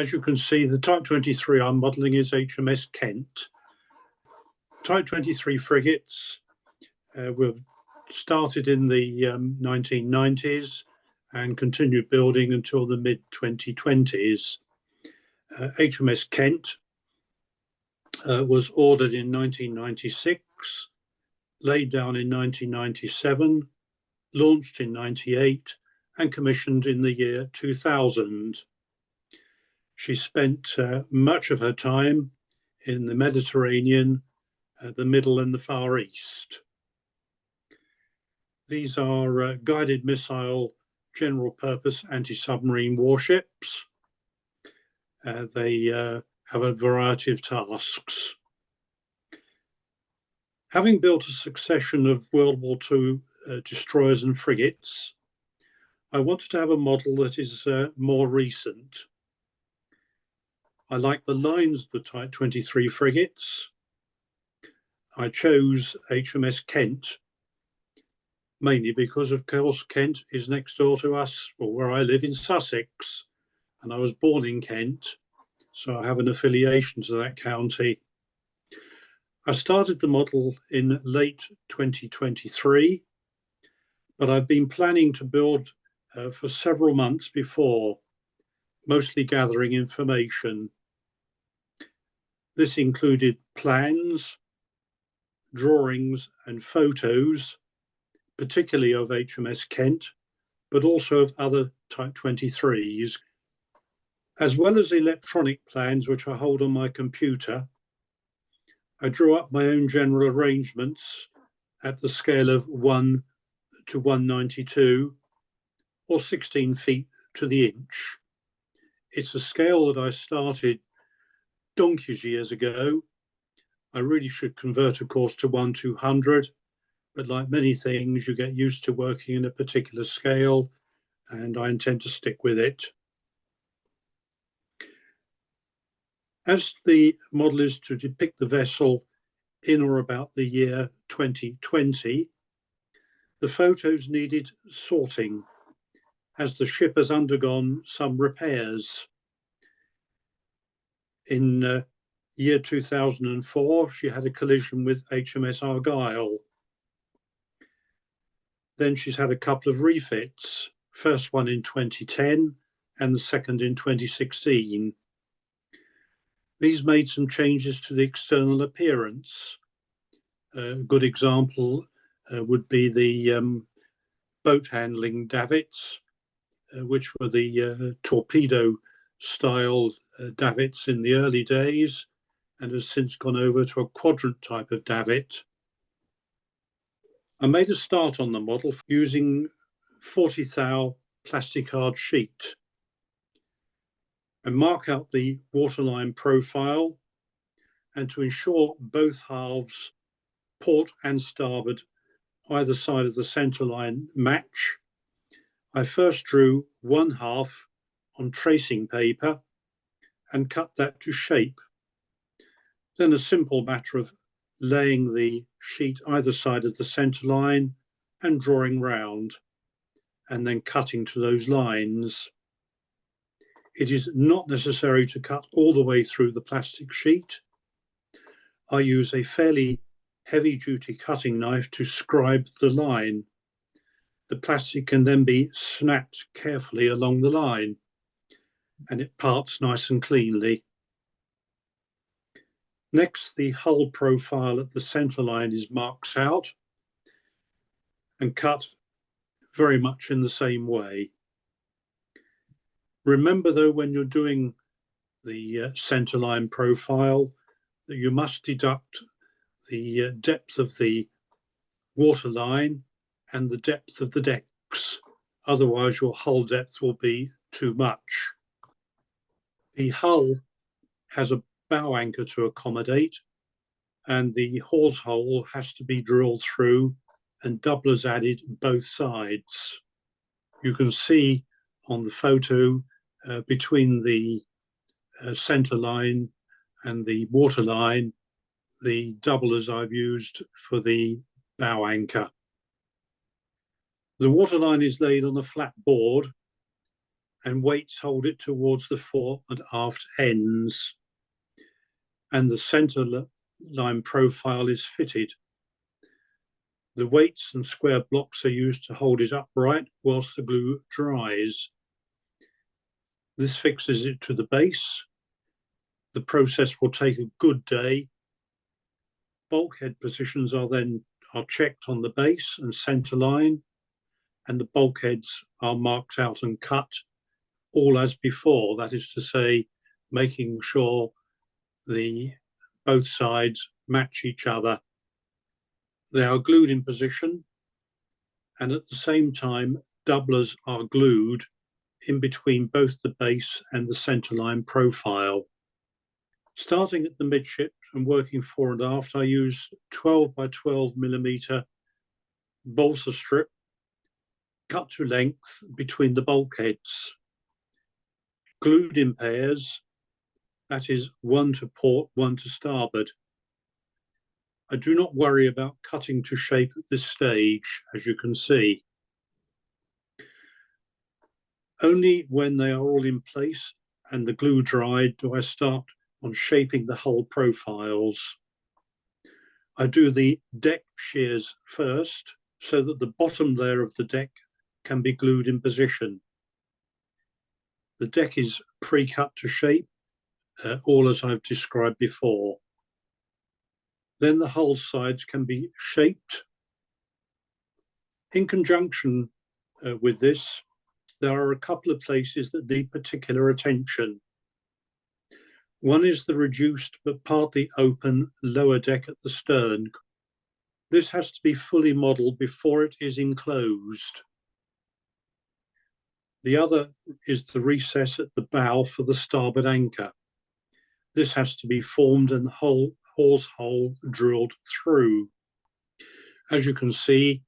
As you can see, the Type 23 I'm modelling is HMS Kent. Type 23 frigates were started in the 1990s and continued building until the mid-2020s. HMS Kent was ordered in 1996, laid down in 1997, launched in 98, and commissioned in the year 2000. She spent much of her time in the Mediterranean, the Middle and the Far East. These are guided missile general purpose anti-submarine warships. They have a variety of tasks. Having built a succession of World War II destroyers and frigates, I wanted to have a model that is more recent. I like the lines of the Type 23 frigates. I chose HMS Kent, mainly because, of course, Kent is next door to us, or where I live in Sussex, and I was born in Kent, so I have an affiliation to that county. I started the model in late 2023, but I've been planning to build for several months before, mostly gathering information. This included plans, drawings and photos, particularly of HMS Kent, but also of other Type 23s, as well as electronic plans which I hold on my computer. I drew up my own general arrangements at the scale of 1 to 192, or 16 feet to the inch. It's a scale that I started donkeys years ago. I really should convert, of course, to 1/200, but like many things, you get used to working in a particular scale, and I intend to stick with it. As the model is to depict the vessel in or about the year 2020, the photos needed sorting, as the ship has undergone some repairs. In year 2004, she had a collision with HMS Argyle. Then she's had a couple of refits, first one in 2010 and the second in 2016. These made some changes to the external appearance. A good example would be the boat handling davits, which were the torpedo-style davits in the early days, and has since gone over to a quadrant type of davit. I made a start on the model using 40 thou plastic hard sheet and mark out the waterline profile, and to ensure both halves, port and starboard, either side of the centre line match, I first drew one half on tracing paper and cut that to shape. Then a simple matter of laying the sheet either side of the centre line and drawing round, and then cutting to those lines. It is not necessary to cut all the way through the plastic sheet. I use a fairly heavy-duty cutting knife to scribe the line. The plastic can then be snapped carefully along the line, and it parts nice and cleanly. Next, the hull profile at the centre line is marked out and cut very much in the same way. Remember, though, when you're doing the centre line profile, that you must deduct the depth of the waterline and the depth of the decks. Otherwise, your hull depth will be too much. The hull has a bow anchor to accommodate, and the hawse hole has to be drilled through and doublers added both sides. You can see on the photo between the centre line and the waterline, the doublers I've used for the bow anchor. The waterline is laid on a flat board, and weights hold it towards the fore and aft ends, and the centre line profile is fitted. The weights and square blocks are used to hold it upright whilst the glue dries. This fixes it to the base. The process will take a good day. Bulkhead positions are checked on the base and centre line, and the bulkheads are marked out and cut, all as before. That is to say, making sure both sides match each other. They are glued in position, and at the same time, doublers are glued in between both the base and the centerline profile. Starting at the midship and working fore and aft, I use 12 by 12 millimeter balsa strip cut to length between the bulkheads, glued in pairs, that is, one to port, one to starboard. I do not worry about cutting to shape at this stage, as you can see. Only when they are all in place and the glue dried do I start on shaping the hull profiles. I do the deck shears first so that the bottom layer of the deck can be glued in position. The deck is pre-cut to shape, all as I've described before. Then the hull sides can be shaped. In conjunction with this, there are a couple of places that need particular attention. One is the reduced but partly open lower deck at the stern. This has to be fully modelled before it is enclosed. The other is the recess at the bow for the starboard anchor. This has to be formed and the hawse hole drilled through. As you can see,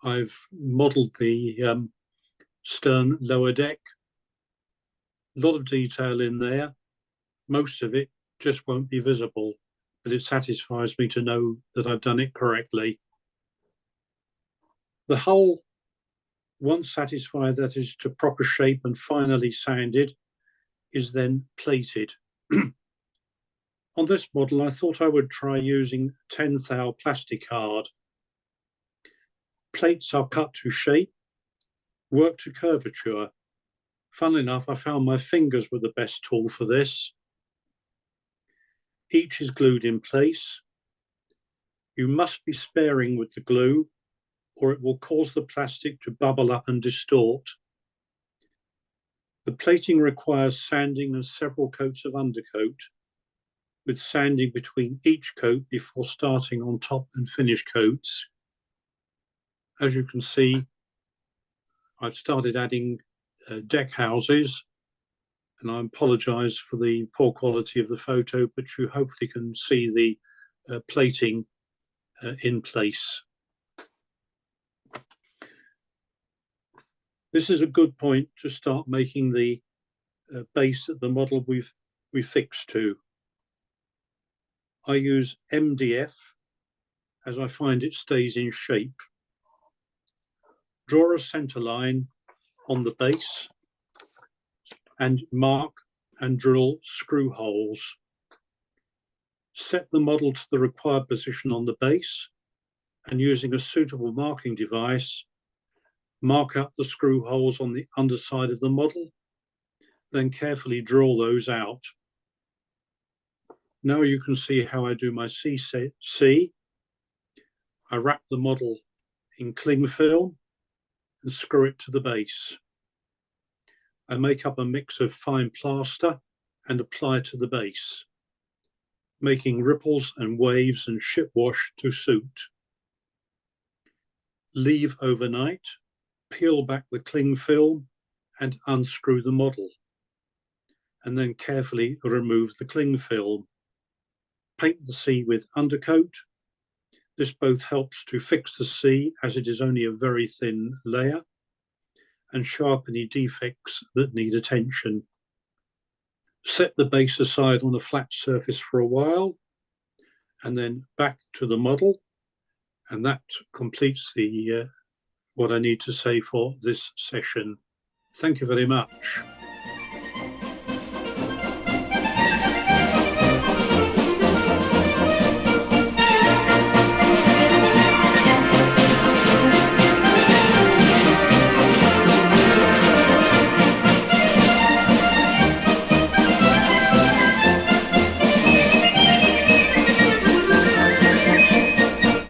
I've modelled the stern lower deck. A lot of detail in there. Most of it just won't be visible, but it satisfies me to know that I've done it correctly. The hull, once satisfied that is to proper shape and finally sanded, is then plated. On this model, I thought I would try using 10 thou plastic card. Plates are cut to shape, work to curvature. Funnily enough, I found my fingers were the best tool for this. Each is glued in place. You must be sparing with the glue, or it will cause the plastic to bubble up and distort. The plating requires sanding and several coats of undercoat, with sanding between each coat before starting on top and finish coats. As you can see, I've started adding deck houses, and I apologise for the poor quality of the photo, but you hopefully can see the plating in place. This is a good point to start making the base of the model we fixed to. I use MDF as I find it stays in shape. Draw a centre line on the base and mark and drill screw holes. Set the model to the required position on the base, and using a suitable marking device, mark out the screw holes on the underside of the model, then carefully drill those out. Now you can see how I do my C. I wrap the model in cling film and screw it to the base. I make up a mix of fine plaster and apply to the base, making ripples and waves and ship wash to suit. Leave overnight, peel back the cling film and unscrew the model, and then carefully remove the cling film. Paint the C with undercoat. This both helps to fix the C, as it is only a very thin layer, and sharpen any defects that need attention. Set the base aside on a flat surface for a while, and then back to the model, and that completes the what I need to say for this session. Thank you very much.